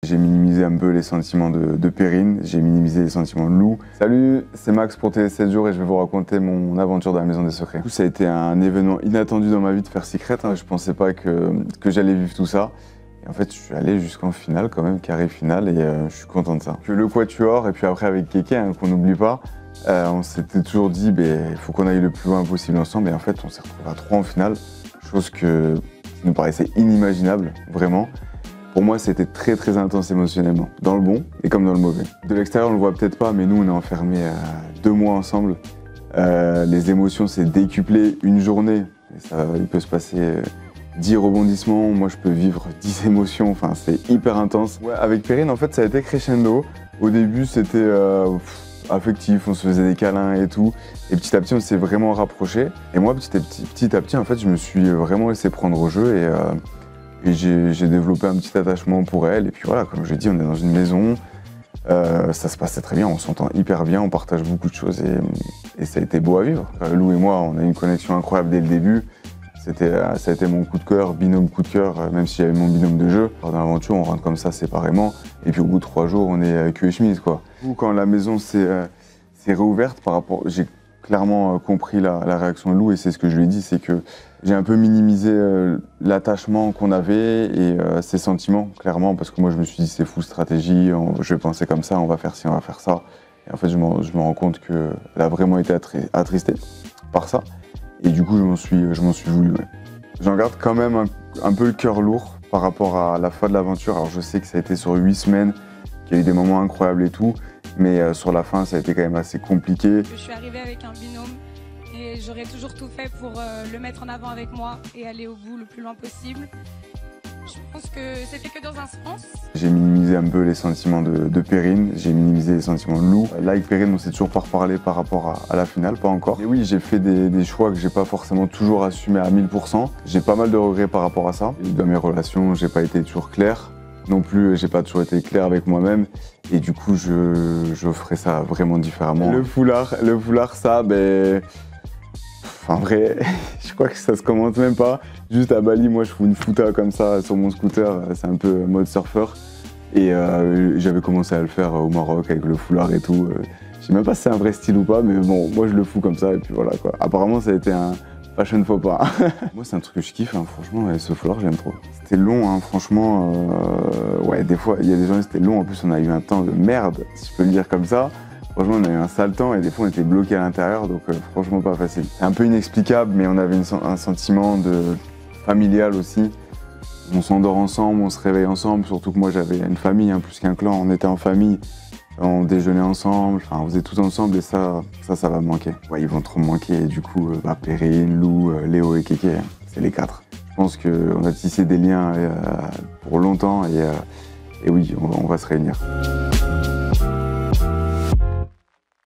J'ai minimisé un peu les sentiments de Perrine, j'ai minimisé les sentiments de Lou. Salut, c'est Max pour Télé 7 jours et je vais vous raconter mon aventure dans la Maison des Secrets. Ça a été un événement inattendu dans ma vie de faire Secret. Je pensais pas que j'allais vivre tout ça. Et en fait, je suis allé jusqu'en finale quand même, carré finale, et je suis content de ça. Que le quatuor, et puis après avec Kéké, qu'on n'oublie pas, on s'était toujours dit, il faut qu'on aille le plus loin possible ensemble. Et en fait, on s'est retrouvés à 3 en finale, chose qui nous paraissait inimaginable, vraiment. Pour moi, c'était très très intense émotionnellement, dans le bon et comme dans le mauvais. De l'extérieur, on le voit peut-être pas, mais nous, on est enfermés 2 mois ensemble. Les émotions, c'est décuplé une journée. Et ça, il peut se passer 10 rebondissements, moi je peux vivre 10 émotions, enfin c'est hyper intense. Ouais, avec Perrine, en fait, ça a été crescendo. Au début, c'était affectif, on se faisait des câlins et tout. Et petit à petit, on s'est vraiment rapprochés. Et moi, petit à petit, en fait, je me suis vraiment laissé prendre au jeu et j'ai développé un petit attachement pour elle. Et puis voilà, comme je l'ai dit, on est dans une maison. Ça se passait très bien, on s'entend hyper bien, on partage beaucoup de choses et ça a été beau à vivre. Lou et moi, on a eu une connexion incroyable dès le début. Ça a été mon coup de cœur, binôme coup de cœur, même si j'avais mon binôme de jeu. Dans l'aventure, on rentre comme ça séparément, et puis au bout de 3 jours, on est cul et chemise, quoi. Quand la maison s'est réouverte, j'ai clairement compris la réaction de Lou, et c'est ce que je lui ai dit, c'est que j'ai un peu minimisé l'attachement qu'on avait et ses sentiments, clairement, parce que moi je me suis dit c'est full stratégie, je vais penser comme ça, on va faire ci, on va faire ça. Et en fait, je me rends compte qu'elle a vraiment été attristée par ça. Et du coup, je m'en suis voulu. Ouais. J'en garde quand même un peu le cœur lourd par rapport à la fin de l'aventure. Alors je sais que ça a été sur 8 semaines, qu'il y a eu des moments incroyables et tout, mais sur la fin, ça a été quand même assez compliqué. Je suis arrivée avec un binôme et j'aurais toujours tout fait pour le mettre en avant avec moi et aller au bout le plus loin possible. Je pense que c'était que dans un sens. J'ai minimisé un peu les sentiments de Perrine, j'ai minimisé les sentiments de Lou. Là, avec Perrine, on s'est toujours pas reparlé par rapport à la finale, pas encore. Et oui, j'ai fait des choix que j'ai pas forcément toujours assumés à 1000%. J'ai pas mal de regrets par rapport à ça. Et dans mes relations, j'ai pas été toujours clair. Non plus, j'ai pas toujours été clair avec moi-même. Et du coup, je ferai ça vraiment différemment. Le foulard, ça, en vrai, je crois que ça se commente même pas. Juste à Bali, moi je fous une fouta comme ça sur mon scooter, c'est un peu mode surfeur. Et j'avais commencé à le faire au Maroc avec le foulard et tout. Je sais même pas si c'est un vrai style ou pas, mais bon, moi je le fous comme ça et puis voilà quoi. Apparemment ça a été un fashion faux pas. Moi c'est un truc que je kiffe, franchement, et ce foulard j'aime trop. C'était long, franchement, ouais, des fois il y a des journées c'était long, en plus on a eu un temps de merde, si je peux le dire comme ça. Franchement, on a eu un sale temps et des fois on était bloqués à l'intérieur, donc franchement pas facile. C'est un peu inexplicable, mais on avait un sentiment familial aussi. On s'endort ensemble, on se réveille ensemble, surtout que moi j'avais une famille, plus qu'un clan, on était en famille, on déjeunait ensemble, on faisait tout ensemble et ça va me manquer. Ouais, ils vont trop me manquer et du coup, Perrine, Lou, Léo et Kéké, c'est les 4. Je pense qu'on a tissé des liens pour longtemps et oui, on va se réunir.